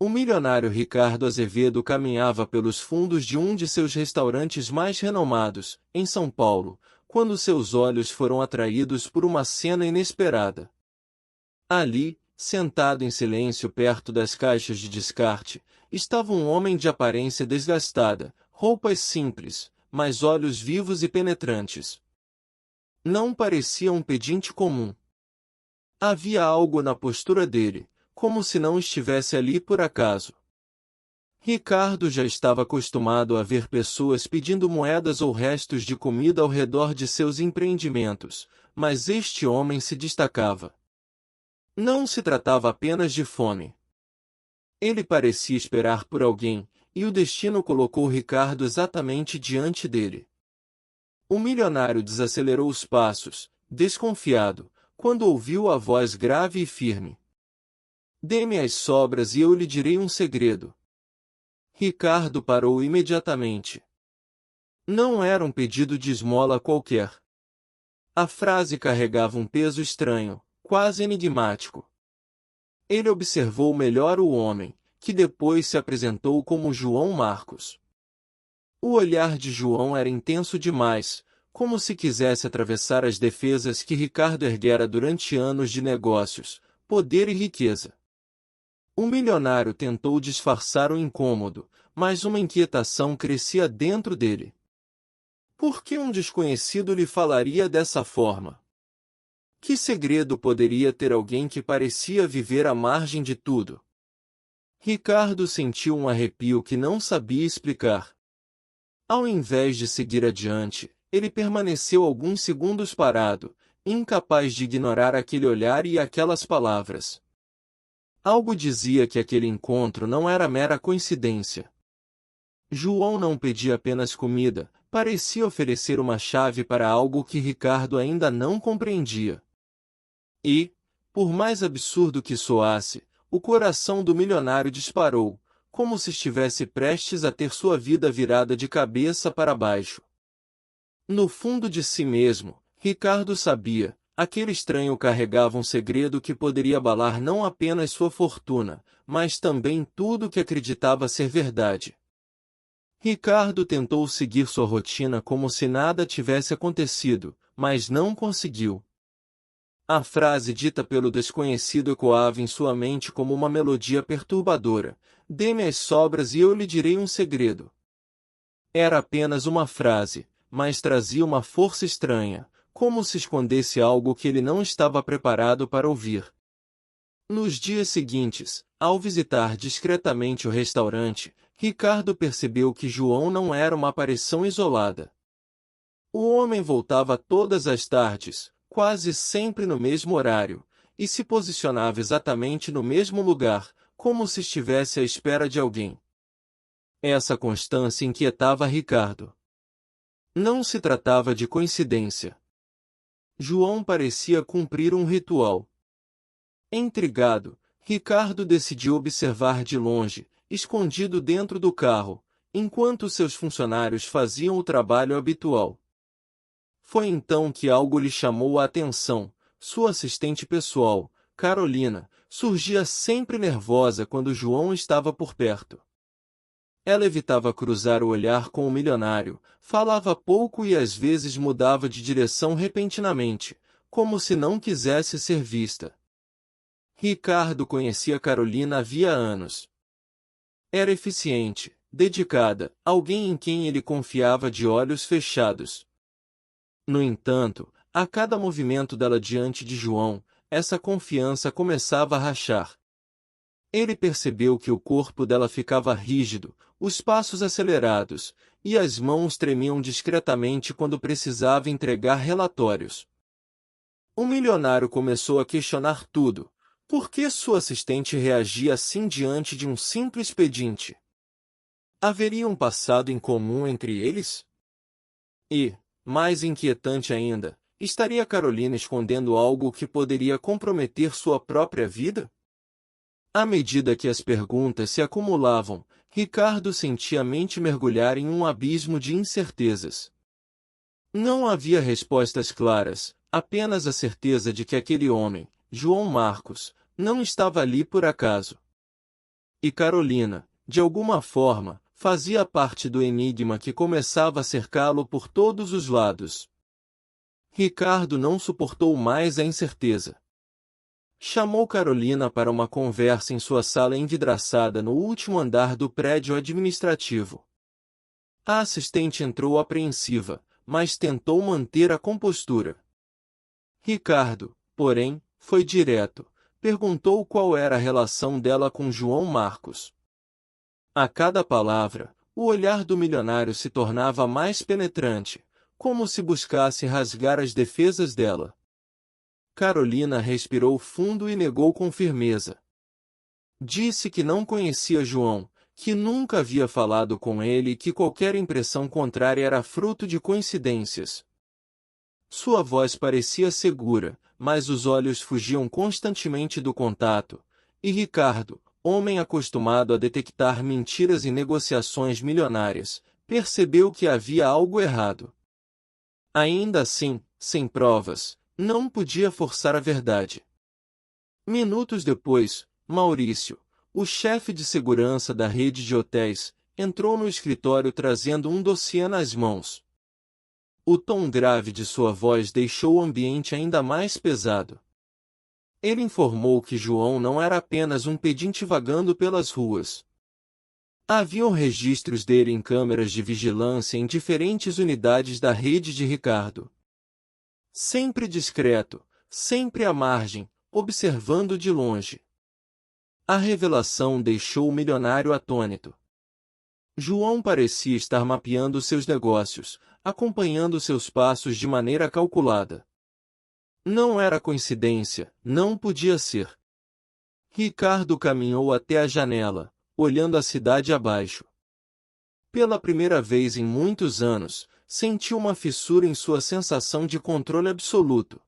O milionário Ricardo Azevedo caminhava pelos fundos de um de seus restaurantes mais renomados, em São Paulo, quando seus olhos foram atraídos por uma cena inesperada. Ali, sentado em silêncio perto das caixas de descarte, estava um homem de aparência desgastada, roupas simples, mas olhos vivos e penetrantes. Não parecia um pedinte comum. Havia algo na postura dele, como se não estivesse ali por acaso. Ricardo já estava acostumado a ver pessoas pedindo moedas ou restos de comida ao redor de seus empreendimentos, mas este homem se destacava. Não se tratava apenas de fome. Ele parecia esperar por alguém, e o destino colocou Ricardo exatamente diante dele. O milionário desacelerou os passos, desconfiado, quando ouviu a voz grave e firme. Dê-me as sobras e eu lhe direi um segredo. Ricardo parou imediatamente. Não era um pedido de esmola qualquer. A frase carregava um peso estranho, quase enigmático. Ele observou melhor o homem, que depois se apresentou como João Marcos. O olhar de João era intenso demais, como se quisesse atravessar as defesas que Ricardo erguera durante anos de negócios, poder e riqueza. O milionário tentou disfarçar o incômodo, mas uma inquietação crescia dentro dele. Por que um desconhecido lhe falaria dessa forma? Que segredo poderia ter alguém que parecia viver à margem de tudo? Ricardo sentiu um arrepio que não sabia explicar. Ao invés de seguir adiante, ele permaneceu alguns segundos parado, incapaz de ignorar aquele olhar e aquelas palavras. Algo dizia que aquele encontro não era mera coincidência. João não pedia apenas comida, parecia oferecer uma chave para algo que Ricardo ainda não compreendia. E, por mais absurdo que soasse, o coração do milionário disparou, como se estivesse prestes a ter sua vida virada de cabeça para baixo. No fundo de si mesmo, Ricardo sabia, aquele estranho carregava um segredo que poderia abalar não apenas sua fortuna, mas também tudo que acreditava ser verdade. Ricardo tentou seguir sua rotina como se nada tivesse acontecido, mas não conseguiu. A frase dita pelo desconhecido ecoava em sua mente como uma melodia perturbadora: "Dê-me as sobras e eu lhe direi um segredo." Era apenas uma frase, mas trazia uma força estranha, como se escondesse algo que ele não estava preparado para ouvir. Nos dias seguintes, ao visitar discretamente o restaurante, Ricardo percebeu que João não era uma aparição isolada. O homem voltava todas as tardes, quase sempre no mesmo horário, e se posicionava exatamente no mesmo lugar, como se estivesse à espera de alguém. Essa constância inquietava Ricardo. Não se tratava de coincidência. João parecia cumprir um ritual. Intrigado, Ricardo decidiu observar de longe, escondido dentro do carro, enquanto seus funcionários faziam o trabalho habitual. Foi então que algo lhe chamou a atenção: sua assistente pessoal, Carolina, surgia sempre nervosa quando João estava por perto. Ela evitava cruzar o olhar com o milionário, falava pouco e às vezes mudava de direção repentinamente, como se não quisesse ser vista. Ricardo conhecia Carolina havia anos. Era eficiente, dedicada, alguém em quem ele confiava de olhos fechados. No entanto, a cada movimento dela diante de João, essa confiança começava a rachar. Ele percebeu que o corpo dela ficava rígido, os passos acelerados, e as mãos tremiam discretamente quando precisava entregar relatórios. O milionário começou a questionar tudo. Por que sua assistente reagia assim diante de um simples pedinte? Haveria um passado em comum entre eles? E, mais inquietante ainda, estaria Carolina escondendo algo que poderia comprometer sua própria vida? À medida que as perguntas se acumulavam, Ricardo sentia a mente mergulhar em um abismo de incertezas. Não havia respostas claras, apenas a certeza de que aquele homem, João Marcos, não estava ali por acaso. E Carolina, de alguma forma, fazia parte do enigma que começava a cercá-lo por todos os lados. Ricardo não suportou mais a incerteza. Chamou Carolina para uma conversa em sua sala envidraçada no último andar do prédio administrativo. A assistente entrou apreensiva, mas tentou manter a compostura. Ricardo, porém, foi direto. Perguntou qual era a relação dela com João Marcos. A cada palavra, o olhar do milionário se tornava mais penetrante, como se buscasse rasgar as defesas dela. Carolina respirou fundo e negou com firmeza. Disse que não conhecia João, que nunca havia falado com ele e que qualquer impressão contrária era fruto de coincidências. Sua voz parecia segura, mas os olhos fugiam constantemente do contato, e Ricardo, homem acostumado a detectar mentiras em negociações milionárias, percebeu que havia algo errado. Ainda assim, sem provas, não podia forçar a verdade. Minutos depois, Maurício, o chefe de segurança da rede de hotéis, entrou no escritório trazendo um dossiê nas mãos. O tom grave de sua voz deixou o ambiente ainda mais pesado. Ele informou que João não era apenas um pedinte vagando pelas ruas. Haviam registros dele em câmeras de vigilância em diferentes unidades da rede de Ricardo. Sempre discreto, sempre à margem, observando de longe. A revelação deixou o milionário atônito. João parecia estar mapeando seus negócios, acompanhando seus passos de maneira calculada. Não era coincidência, não podia ser. Ricardo caminhou até a janela, olhando a cidade abaixo. Pela primeira vez em muitos anos, sentiu uma fissura em sua sensação de controle absoluto.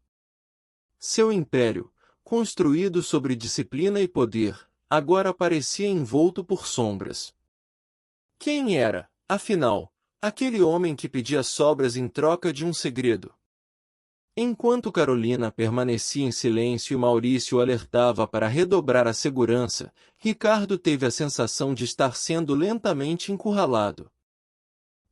Seu império, construído sobre disciplina e poder, agora parecia envolto por sombras. Quem era, afinal, aquele homem que pedia sobras em troca de um segredo? Enquanto Carolina permanecia em silêncio e Maurício o alertava para redobrar a segurança, Ricardo teve a sensação de estar sendo lentamente encurralado.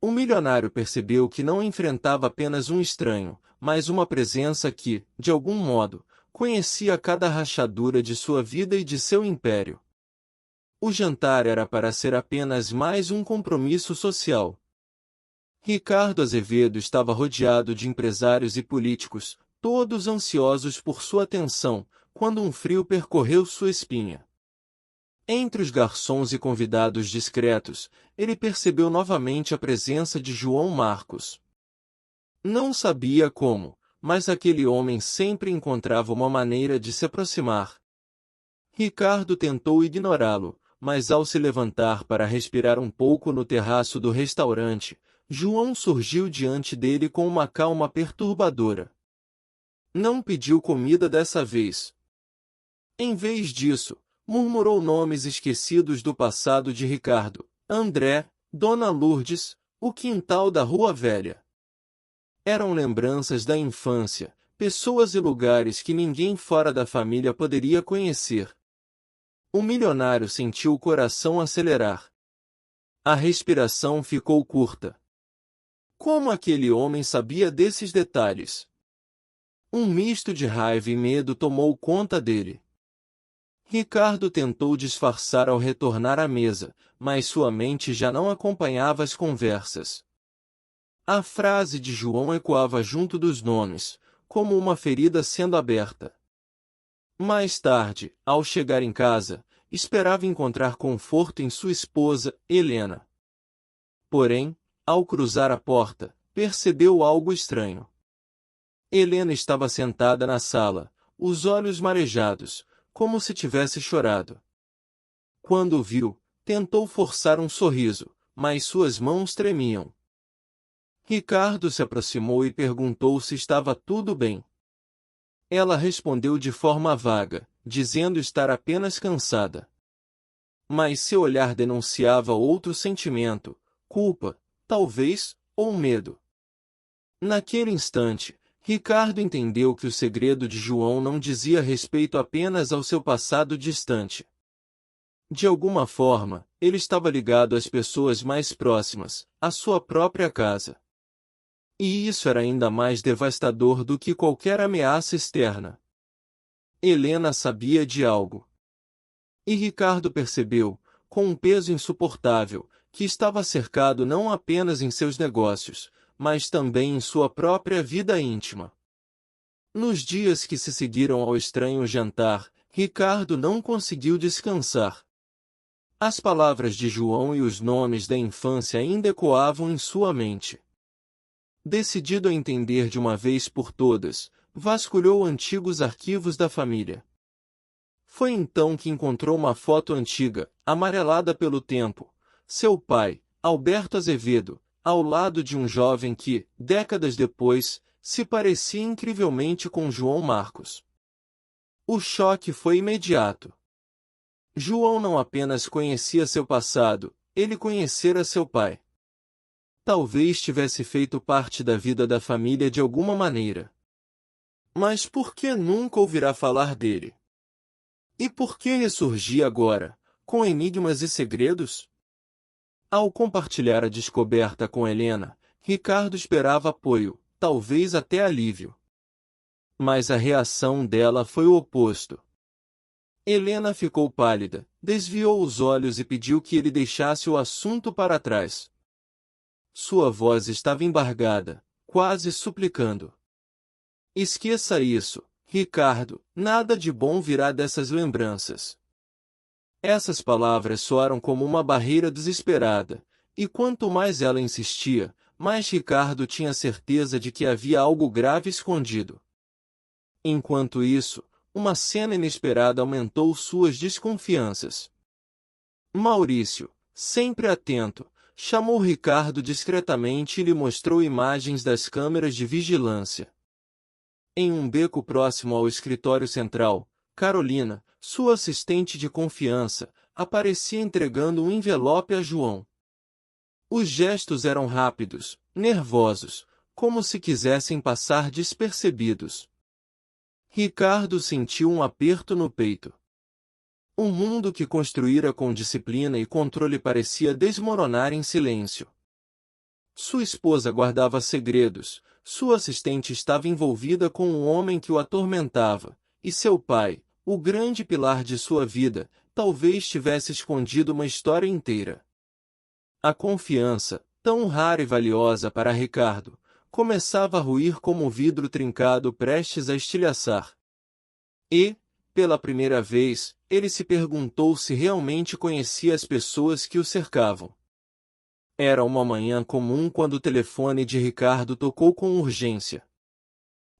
O milionário percebeu que não enfrentava apenas um estranho, mas uma presença que, de algum modo, conhecia cada rachadura de sua vida e de seu império. O jantar era para ser apenas mais um compromisso social. Ricardo Azevedo estava rodeado de empresários e políticos, todos ansiosos por sua atenção, quando um frio percorreu sua espinha. Entre os garçons e convidados discretos, ele percebeu novamente a presença de João Marcos. Não sabia como, mas aquele homem sempre encontrava uma maneira de se aproximar. Ricardo tentou ignorá-lo, mas ao se levantar para respirar um pouco no terraço do restaurante, João surgiu diante dele com uma calma perturbadora. Não pediu comida dessa vez. Em vez disso, murmurou nomes esquecidos do passado de Ricardo: André, Dona Lourdes, o quintal da Rua Velha. Eram lembranças da infância, pessoas e lugares que ninguém fora da família poderia conhecer. O milionário sentiu o coração acelerar. A respiração ficou curta. Como aquele homem sabia desses detalhes? Um misto de raiva e medo tomou conta dele. Ricardo tentou disfarçar ao retornar à mesa, mas sua mente já não acompanhava as conversas. A frase de João ecoava junto dos nomes, como uma ferida sendo aberta. Mais tarde, ao chegar em casa, esperava encontrar conforto em sua esposa, Helena. Porém, ao cruzar a porta, percebeu algo estranho. Helena estava sentada na sala, os olhos marejados, como se tivesse chorado. Quando o viu, tentou forçar um sorriso, mas suas mãos tremiam. Ricardo se aproximou e perguntou se estava tudo bem. Ela respondeu de forma vaga, dizendo estar apenas cansada. Mas seu olhar denunciava outro sentimento: culpa, talvez, ou medo. Naquele instante, Ricardo entendeu que o segredo de João não dizia respeito apenas ao seu passado distante. De alguma forma, ele estava ligado às pessoas mais próximas, à sua própria casa. E isso era ainda mais devastador do que qualquer ameaça externa. Helena sabia de algo. E Ricardo percebeu, com um peso insuportável, que estava cercado não apenas em seus negócios, mas também em sua própria vida íntima. Nos dias que se seguiram ao estranho jantar, Ricardo não conseguiu descansar. As palavras de João e os nomes da infância ainda ecoavam em sua mente. Decidido a entender de uma vez por todas, vasculhou antigos arquivos da família. Foi então que encontrou uma foto antiga, amarelada pelo tempo. Seu pai, Alberto Azevedo, ao lado de um jovem que, décadas depois, se parecia incrivelmente com João Marcos. O choque foi imediato. João não apenas conhecia seu passado, ele conhecera seu pai. Talvez tivesse feito parte da vida da família de alguma maneira. Mas por que nunca ouvirá falar dele? E por que ressurgir agora, com enigmas e segredos? Ao compartilhar a descoberta com Helena, Ricardo esperava apoio, talvez até alívio. Mas a reação dela foi o oposto. Helena ficou pálida, desviou os olhos e pediu que ele deixasse o assunto para trás. Sua voz estava embargada, quase suplicando. Esqueça isso, Ricardo, nada de bom virá dessas lembranças. Essas palavras soaram como uma barreira desesperada, e quanto mais ela insistia, mais Ricardo tinha certeza de que havia algo grave escondido. Enquanto isso, uma cena inesperada aumentou suas desconfianças. Maurício, sempre atento, chamou Ricardo discretamente e lhe mostrou imagens das câmeras de vigilância. Em um beco próximo ao escritório central, Carolina, sua assistente de confiança, aparecia entregando um envelope a João. Os gestos eram rápidos, nervosos, como se quisessem passar despercebidos. Ricardo sentiu um aperto no peito. O mundo que construíra com disciplina e controle parecia desmoronar em silêncio. Sua esposa guardava segredos, sua assistente estava envolvida com um homem que o atormentava, e seu pai, o grande pilar de sua vida, talvez tivesse escondido uma história inteira. A confiança, tão rara e valiosa para Ricardo, começava a ruir como um vidro trincado prestes a estilhaçar. E, pela primeira vez, ele se perguntou se realmente conhecia as pessoas que o cercavam. Era uma manhã comum quando o telefone de Ricardo tocou com urgência.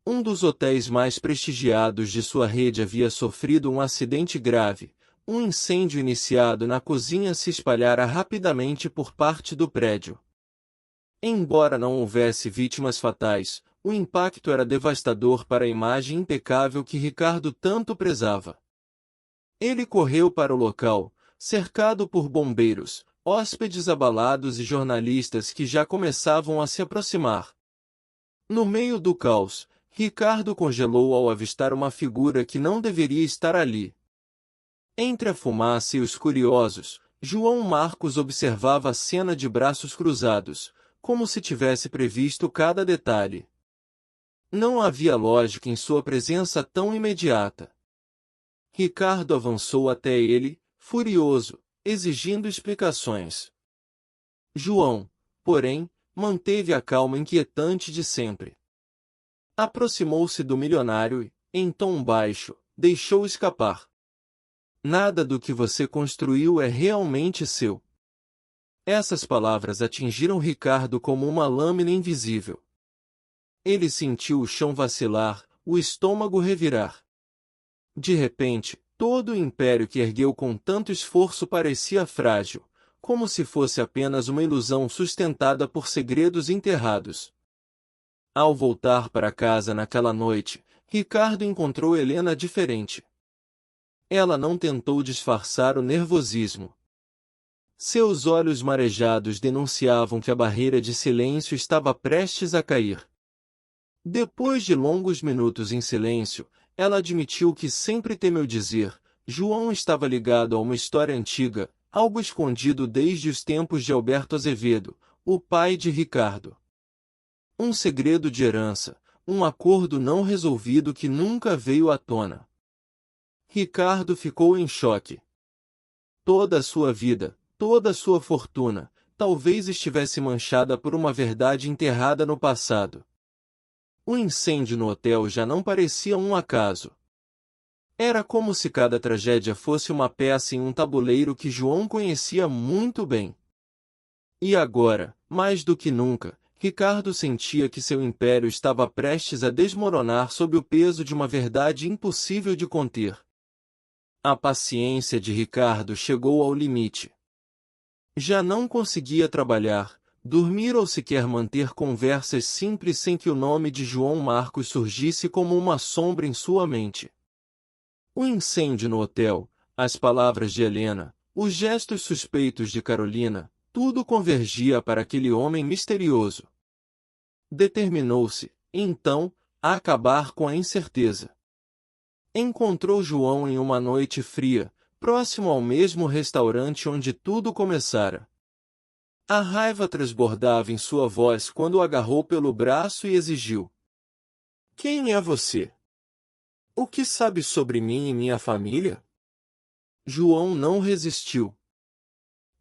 Um dos hotéis mais prestigiados de sua rede havia sofrido um acidente grave. Um incêndio iniciado na cozinha se espalhara rapidamente por parte do prédio. Embora não houvesse vítimas fatais, o impacto era devastador para a imagem impecável que Ricardo tanto prezava. Ele correu para o local, cercado por bombeiros, hóspedes abalados e jornalistas que já começavam a se aproximar. No meio do caos, Ricardo congelou ao avistar uma figura que não deveria estar ali. Entre a fumaça e os curiosos, João Marcos observava a cena de braços cruzados, como se tivesse previsto cada detalhe. Não havia lógica em sua presença tão imediata. Ricardo avançou até ele, furioso, exigindo explicações. João, porém, manteve a calma inquietante de sempre. Aproximou-se do milionário e, em tom baixo, deixou escapar. Nada do que você construiu é realmente seu. Essas palavras atingiram Ricardo como uma lâmina invisível. Ele sentiu o chão vacilar, o estômago revirar. De repente, todo o império que ergueu com tanto esforço parecia frágil, como se fosse apenas uma ilusão sustentada por segredos enterrados. Ao voltar para casa naquela noite, Ricardo encontrou Helena diferente. Ela não tentou disfarçar o nervosismo. Seus olhos marejados denunciavam que a barreira de silêncio estava prestes a cair. Depois de longos minutos em silêncio, ela admitiu que sempre temeu dizer: João estava ligado a uma história antiga, algo escondido desde os tempos de Alberto Azevedo, o pai de Ricardo. Um segredo de herança, um acordo não resolvido que nunca veio à tona. Ricardo ficou em choque. Toda a sua vida, toda a sua fortuna, talvez estivesse manchada por uma verdade enterrada no passado. O incêndio no hotel já não parecia um acaso. Era como se cada tragédia fosse uma peça em um tabuleiro que João conhecia muito bem. E agora, mais do que nunca, Ricardo sentia que seu império estava prestes a desmoronar sob o peso de uma verdade impossível de conter. A paciência de Ricardo chegou ao limite. Já não conseguia trabalhar, dormir ou sequer manter conversas simples sem que o nome de João Marcos surgisse como uma sombra em sua mente. O incêndio no hotel, as palavras de Helena, os gestos suspeitos de Carolina, tudo convergia para aquele homem misterioso. Determinou-se, então, a acabar com a incerteza. Encontrou João em uma noite fria, próximo ao mesmo restaurante onde tudo começara. A raiva transbordava em sua voz quando o agarrou pelo braço e exigiu: "Quem é você? O que sabe sobre mim e minha família?" João não resistiu.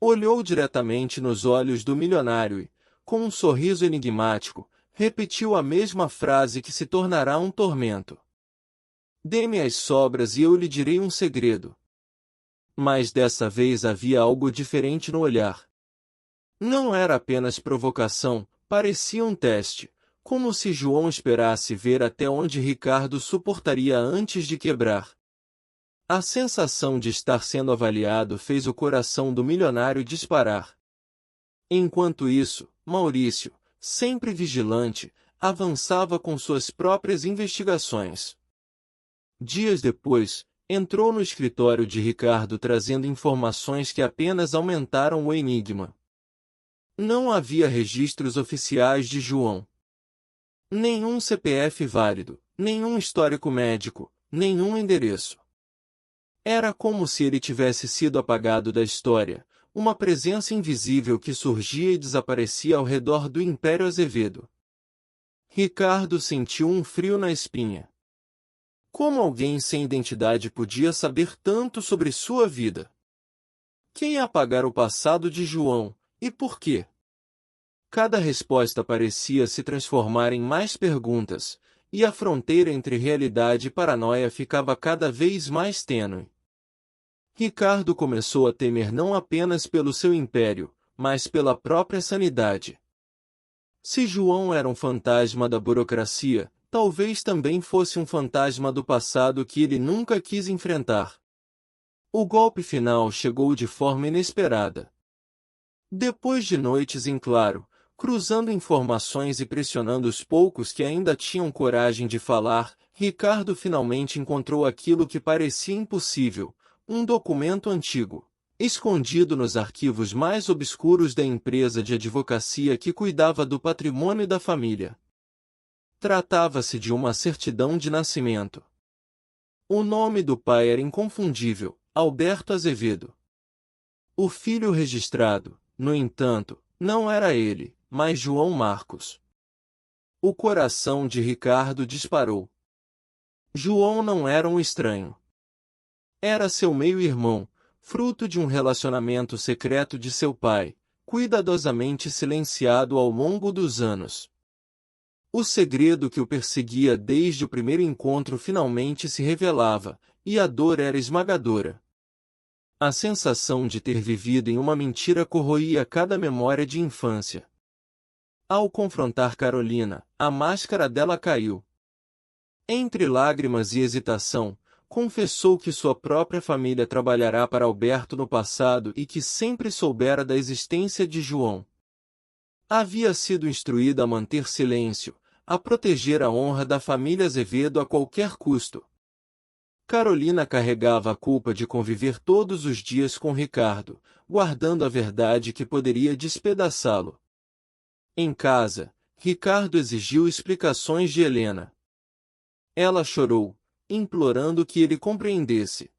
Olhou diretamente nos olhos do milionário e, com um sorriso enigmático, repetiu a mesma frase que se tornará um tormento. "Dê-me as sobras e eu lhe direi um segredo." Mas dessa vez havia algo diferente no olhar. Não era apenas provocação, parecia um teste, como se João esperasse ver até onde Ricardo suportaria antes de quebrar. A sensação de estar sendo avaliado fez o coração do milionário disparar. Enquanto isso, Maurício, sempre vigilante, avançava com suas próprias investigações. Dias depois, entrou no escritório de Ricardo trazendo informações que apenas aumentaram o enigma. Não havia registros oficiais de João. Nenhum CPF válido, nenhum histórico médico, nenhum endereço. Era como se ele tivesse sido apagado da história, uma presença invisível que surgia e desaparecia ao redor do Império Azevedo. Ricardo sentiu um frio na espinha. Como alguém sem identidade podia saber tanto sobre sua vida? Quem ia apagar o passado de João, e por quê? Cada resposta parecia se transformar em mais perguntas, e a fronteira entre realidade e paranoia ficava cada vez mais tênue. Ricardo começou a temer não apenas pelo seu império, mas pela própria sanidade. Se João era um fantasma da burocracia, talvez também fosse um fantasma do passado que ele nunca quis enfrentar. O golpe final chegou de forma inesperada. Depois de noites em claro, cruzando informações e pressionando os poucos que ainda tinham coragem de falar, Ricardo finalmente encontrou aquilo que parecia impossível: um documento antigo, escondido nos arquivos mais obscuros da empresa de advocacia que cuidava do patrimônio da família. Tratava-se de uma certidão de nascimento. O nome do pai era inconfundível: Alberto Azevedo. O filho registrado, no entanto, não era ele, mas João Marcos. O coração de Ricardo disparou. João não era um estranho. Era seu meio-irmão, fruto de um relacionamento secreto de seu pai, cuidadosamente silenciado ao longo dos anos. O segredo que o perseguia desde o primeiro encontro finalmente se revelava, e a dor era esmagadora. A sensação de ter vivido em uma mentira corroía cada memória de infância. Ao confrontar Carolina, a máscara dela caiu. Entre lágrimas e hesitação, confessou que sua própria família trabalhará para Alberto no passado e que sempre soubera da existência de João. Havia sido instruída a manter silêncio, a proteger a honra da família Azevedo a qualquer custo. Carolina carregava a culpa de conviver todos os dias com Ricardo, guardando a verdade que poderia despedaçá-lo. Em casa, Ricardo exigiu explicações de Helena. Ela chorou, implorando que ele compreendesse.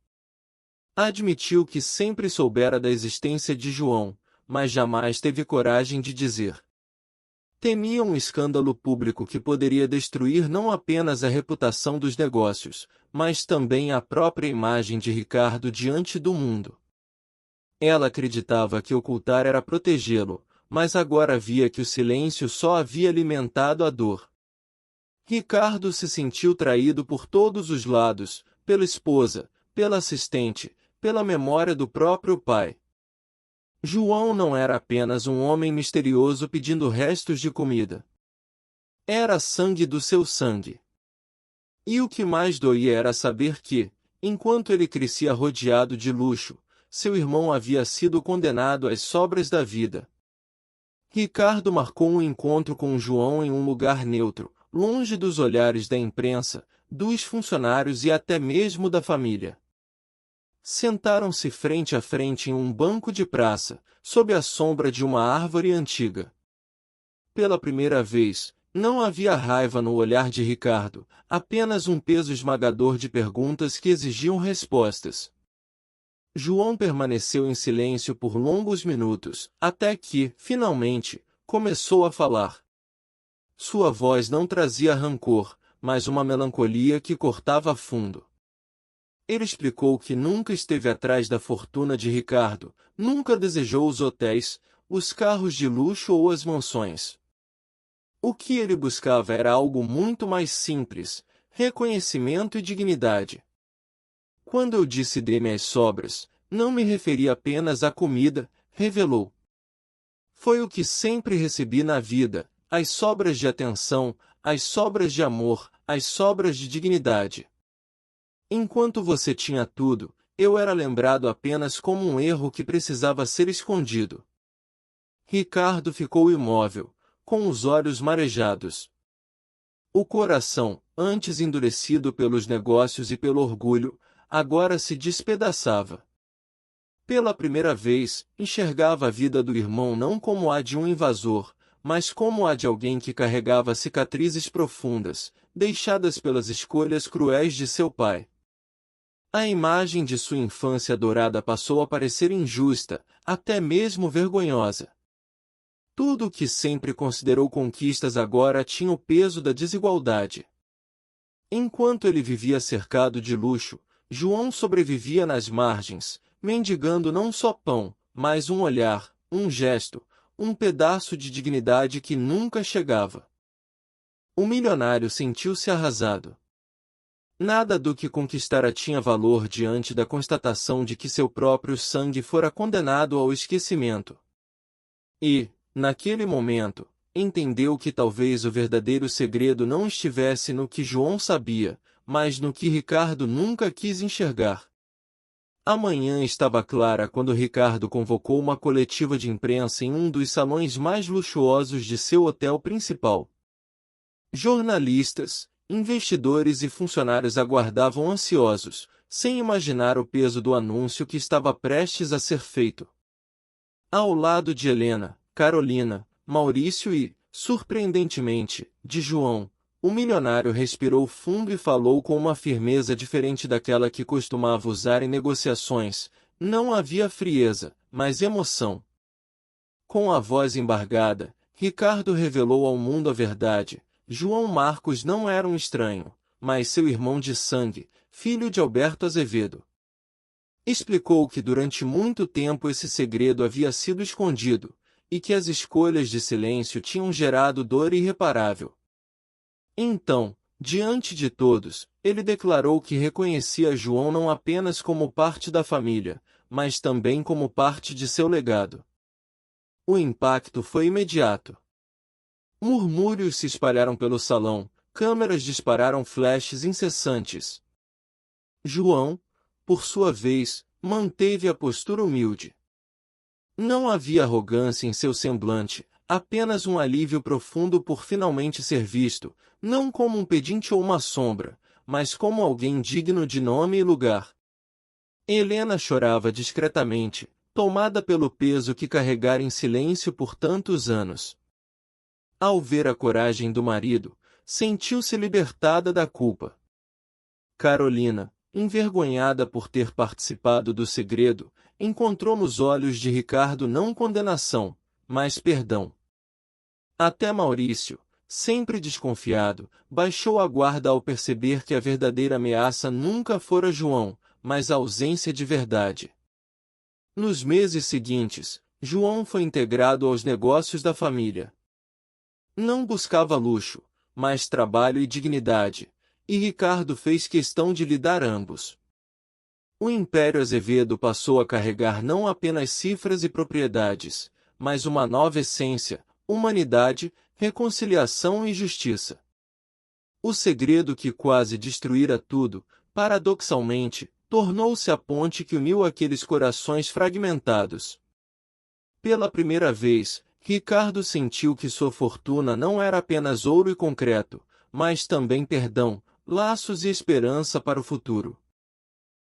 Admitiu que sempre soubera da existência de João, mas jamais teve coragem de dizer. Temia um escândalo público que poderia destruir não apenas a reputação dos negócios, mas também a própria imagem de Ricardo diante do mundo. Ela acreditava que ocultar era protegê-lo, mas agora via que o silêncio só havia alimentado a dor. Ricardo se sentiu traído por todos os lados, pela esposa, pela assistente, pela memória do próprio pai. João não era apenas um homem misterioso pedindo restos de comida. Era sangue do seu sangue. E o que mais doía era saber que, enquanto ele crescia rodeado de luxo, seu irmão havia sido condenado às sobras da vida. Ricardo marcou um encontro com João em um lugar neutro, longe dos olhares da imprensa, dos funcionários e até mesmo da família. Sentaram-se frente a frente em um banco de praça, sob a sombra de uma árvore antiga. Pela primeira vez, não havia raiva no olhar de Ricardo, apenas um peso esmagador de perguntas que exigiam respostas. João permaneceu em silêncio por longos minutos, até que, finalmente, começou a falar. Sua voz não trazia rancor, mas uma melancolia que cortava fundo. Ele explicou que nunca esteve atrás da fortuna de Ricardo, nunca desejou os hotéis, os carros de luxo ou as mansões. O que ele buscava era algo muito mais simples, reconhecimento e dignidade. Quando eu disse dê-me as sobras, não me referi apenas à comida, revelou. Foi o que sempre recebi na vida, as sobras de atenção, as sobras de amor, as sobras de dignidade. Enquanto você tinha tudo, eu era lembrado apenas como um erro que precisava ser escondido. Ricardo ficou imóvel, com os olhos marejados. O coração, antes endurecido pelos negócios e pelo orgulho, agora se despedaçava. Pela primeira vez, enxergava a vida do irmão não como a de um invasor, mas como a de alguém que carregava cicatrizes profundas, deixadas pelas escolhas cruéis de seu pai. A imagem de sua infância dourada passou a parecer injusta, até mesmo vergonhosa. Tudo o que sempre considerou conquistas agora tinha o peso da desigualdade. Enquanto ele vivia cercado de luxo, João sobrevivia nas margens, mendigando não só pão, mas um olhar, um gesto, um pedaço de dignidade que nunca chegava. O milionário sentiu-se arrasado. Nada do que conquistara tinha valor diante da constatação de que seu próprio sangue fora condenado ao esquecimento. E, naquele momento, entendeu que talvez o verdadeiro segredo não estivesse no que João sabia, mas no que Ricardo nunca quis enxergar. A manhã estava clara quando Ricardo convocou uma coletiva de imprensa em um dos salões mais luxuosos de seu hotel principal. Jornalistas, investidores e funcionários aguardavam ansiosos, sem imaginar o peso do anúncio que estava prestes a ser feito. Ao lado de Helena, Carolina, Maurício e, surpreendentemente, de João, o milionário respirou fundo e falou com uma firmeza diferente daquela que costumava usar em negociações. Não havia frieza, mas emoção. Com a voz embargada, Ricardo revelou ao mundo a verdade. João Marcos não era um estranho, mas seu irmão de sangue, filho de Alberto Azevedo. Explicou que durante muito tempo esse segredo havia sido escondido, e que as escolhas de silêncio tinham gerado dor irreparável. Então, diante de todos, ele declarou que reconhecia João não apenas como parte da família, mas também como parte de seu legado. O impacto foi imediato. Murmúrios se espalharam pelo salão, câmeras dispararam flashes incessantes. João, por sua vez, manteve a postura humilde. Não havia arrogância em seu semblante, apenas um alívio profundo por finalmente ser visto, não como um pedinte ou uma sombra, mas como alguém digno de nome e lugar. Helena chorava discretamente, tomada pelo peso que carregara em silêncio por tantos anos. Ao ver a coragem do marido, sentiu-se libertada da culpa. Carolina, Envergonhada por ter participado do segredo, encontrou nos olhos de Ricardo não condenação, mas perdão. Até Maurício, sempre desconfiado, baixou a guarda ao perceber que a verdadeira ameaça nunca fora João, mas a ausência de verdade. Nos meses seguintes, João foi integrado aos negócios da família. Não buscava luxo, mas trabalho e dignidade, e Ricardo fez questão de lhe dar ambos. O Império Azevedo passou a carregar não apenas cifras e propriedades, mas uma nova essência, humanidade, reconciliação e justiça. O segredo que quase destruíra tudo, paradoxalmente, tornou-se a ponte que uniu aqueles corações fragmentados. Pela primeira vez, Ricardo sentiu que sua fortuna não era apenas ouro e concreto, mas também perdão, laços e esperança para o futuro.